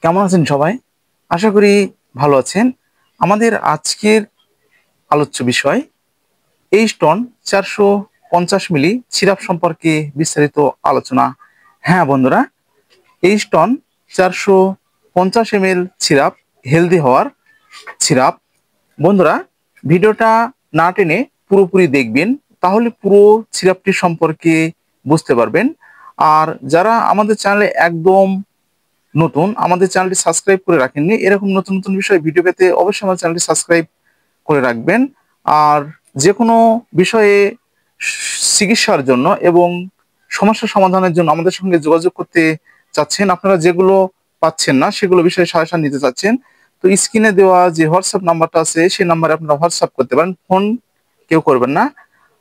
কেমন আছেন সবাই? আশা করি ভালো আছেন। আমাদের আজকের আলোচ্য বিষয় এইস্টন 450 মিলি সিরাপ সম্পর্কে বিস্তারিত আলোচনা। হ্যাঁ বন্ধুরা, এইস্টন 450 ml সিরাপ হেলদি হওয়ার সিরাপ। বন্ধুরা, ভিডিওটা না টেনে পুরোপুরি দেখবেন, তাহলে পুরো সিরাপটি সম্পর্কে বুঝতে পারবেন। আর যারা আমাদের চ্যানেলে একদম নতুন, আমাদের চ্যানেলটি সাবস্ক্রাইব করে রাখেননি, এরকম নতুন নতুন বিষয়ে ভিডিও পেতে অবশ্যই আমার চ্যানেলটি সাবস্ক্রাইব করে রাখবেন। আর যে কোনো বিষয়ে চিকিৎসার জন্য এবং সমস্যা সমাধানের জন্য আমাদের সঙ্গে যোগাযোগ করতে চাচ্ছেন, আপনারা যেগুলো পাচ্ছেন না সেগুলো বিষয়ে সাজেশন নিতে চাচ্ছেন, তো স্ক্রিনে দেওয়া যে হোয়াটসঅ্যাপ নাম্বারটা আছে সেই নাম্বারে আপনারা হোয়াটসঅ্যাপ করতে পারেন, ফোন কেউ করবেন না।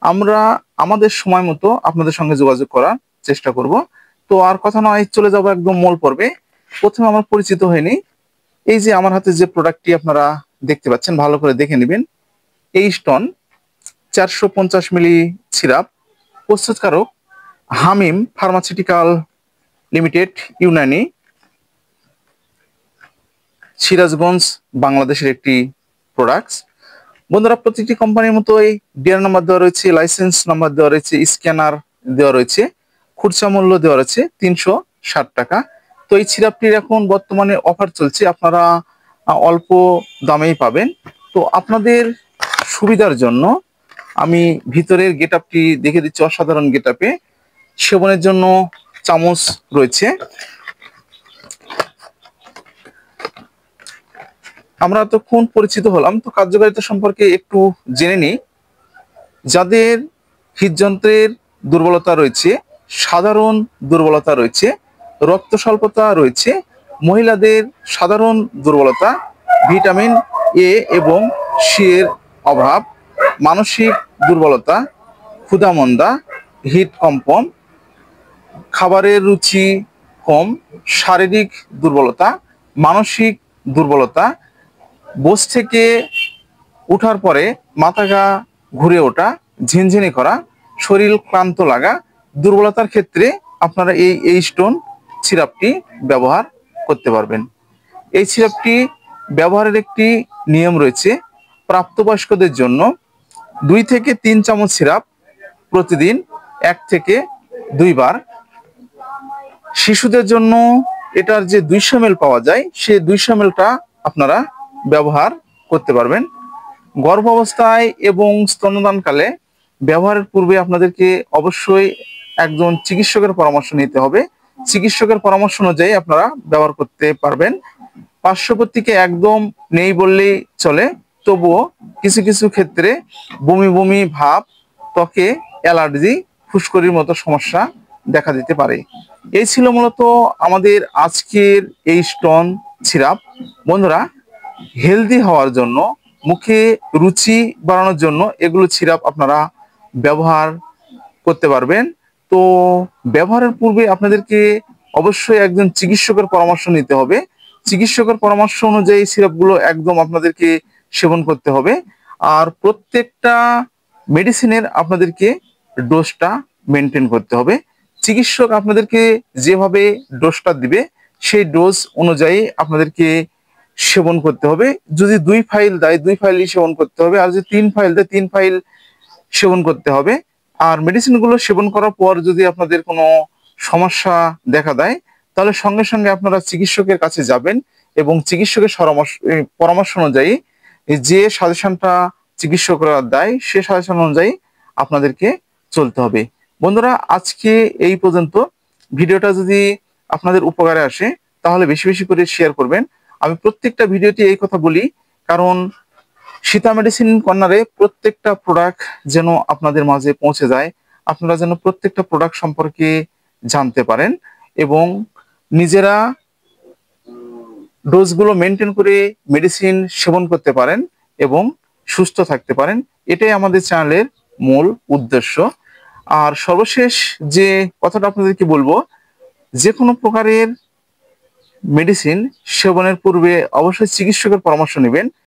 আমরা আমাদের সময় মতো আপনাদের সঙ্গে যোগাযোগ করার চেষ্টা করব। তো আর কথা নয়, চলে যাবো একদম মূল পর্বে। প্রথমে আমার পরিচিত হয়নি। এই যে আমার হাতে যে প্রোডাক্টটি আপনারা দেখতে পাচ্ছেন, ভালো করে দেখে নেবেন। এইস্টন 450 মিলি সিরাপ, প্রস্তুতকারক হামিম ফার্মাসিউটিক্যাল লিমিটেড, ইউনানি, সিরাজগঞ্জ, বাংলাদেশের একটি প্রোডাক্টস। বন্ধুরা, প্রতিটি কোম্পানির মতোই ডিআর নাম্বার দেওয়া রয়েছে, লাইসেন্স নাম্বার দেওয়া রয়েছে, স্ক্যানার দেওয়া রয়েছে, খুচরা মূল্য দেওয়া রয়েছে 360 টাকা। তো এই সিরাপটির এখন বর্তমানে অফার চলছে, আপনারা অল্প দামেই পাবেন। তো আপনাদের সুবিধার জন্য আমি ভিতরের গেটআপটি দেখে দিচ্ছি। অসাধারণ গেটআপে সেবনের জন্য চামচ রয়েছে। আমরা এতক্ষণ পরিচিত হলাম, তো কার্যকারিতা সম্পর্কে একটু জেনে নিই। যাদের হৃদযন্ত্রের দুর্বলতা রয়েছে, সাধারণ দুর্বলতা রয়েছে, রক্ত স্বল্পতা রয়েছে, মহিলাদের সাধারণ দুর্বলতা, ভিটামিন এ এবং সি এর অভাব, মানসিক দুর্বলতা, ক্ষুধামন্দা, হৃদকম্পন, খাবারের রুচি কম, শারীরিক দুর্বলতা, মানসিক দুর্বলতা, বস থেকে উঠার পরে মাথা গা ঘুরে ওঠা, ঝিনঝিনি করা, শরীর ক্লান্ত লাগা, দুর্বলতার ক্ষেত্রে আপনারা এই এইস্টন সিরাপটি ব্যবহার করতে পারবেন। এই সিরাপটি ব্যবহারের একটি নিয়ম রয়েছে। প্রাপ্তবয়স্কদের জন্য 2 থেকে 3 চামচ সিরাপ প্রতিদিন 1 থেকে 2 বার। শিশুদের জন্য এটার যে 200 ml পাওয়া যায়, সেই 200 mlটা আপনারা ব্যবহার করতে পারবেন। গর্ভাবস্থায় এবং স্তন্যদানকালে ব্যবহারের পূর্বে আপনাদেরকে অবশ্যই একজন চিকিৎসকের পরামর্শ নিতে হবে। চিকিৎসকের পরামর্শ অনুযায়ী আপনারা ব্যবহার করতে পারবেন। পার্শ্ববর্তীকে একদম নেই বললেই চলে, তবুও কিছু কিছু ক্ষেত্রে বমি বমি ভাব, ত্বকে অ্যালার্জি, ফুসকুড়ির মতো সমস্যা দেখা দিতে পারে। এই ছিল মূলত আমাদের আজকের এইস্টন সিরাপ। বন্ধুরা, হেলদি হওয়ার জন্য, মুখে রুচি বাড়ানোর জন্য এগুলো সিরাপ আপনারা ব্যবহার করতে পারবেন। তো ব্যবহারের পূর্বে আপনাদেরকে অবশ্যই একজন চিকিৎসকের পরামর্শ নিতে হবে। চিকিৎসকের পরামর্শ অনুযায়ী সিরাপগুলো একদম আপনাদেরকে সেবন করতে হবে। আর প্রত্যেকটা মেডিসিনের আপনাদেরকে ডোজটা মেনটেন করতে হবে। চিকিৎসক আপনাদেরকে যেভাবে ডোজটা দিবে সেই ডোজ অনুযায়ী আপনাদেরকে সেবন করতে হবে। যদি 2 ফাইল দেয় 2 ফাইলই সেবন করতে হবে, আর যদি 3 ফাইল দেয় 3 ফাইল সেবন করতে হবে। আর মেডিসিনগুলো সেবন করার পর যদি আপনাদের কোনো সমস্যা দেখা দেয়, তাহলে সঙ্গে সঙ্গে আপনারা চিকিৎসকের কাছে যাবেন এবং চিকিৎসকের পরামর্শ অনুযায়ী যে সাজেশনটা চিকিৎসকরা দেয় সে সাজেশন অনুযায়ী আপনাদেরকে চলতে হবে। বন্ধুরা, আজকে এই পর্যন্ত। ভিডিওটা যদি আপনাদের উপকারে আসে তাহলে বেশি বেশি করে শেয়ার করবেন। আমি প্রত্যেকটা ভিডিওতে এই কথা বলি, কারণ সীতা মেডিসিন কর্নারে প্রত্যেকটা প্রোডাক্ট যেন আপনাদের মাঝে পৌঁছে যায়, আপনারা যেন প্রত্যেকটা প্রোডাক্ট সম্পর্কে জানতে পারেন এবং নিজেরা ডোজগুলো মেনটেন করে মেডিসিন সেবন করতে পারেন এবং সুস্থ থাকতে পারেন। এটাই আমাদের চ্যানেলের মূল উদ্দেশ্য। আর সর্বশেষ যে কথাটা আপনাদেরকে বলবো, যে কোনো প্রকারের মেডিসিন সেবনের পূর্বে অবশ্যই চিকিৎসকের পরামর্শ নেবেন।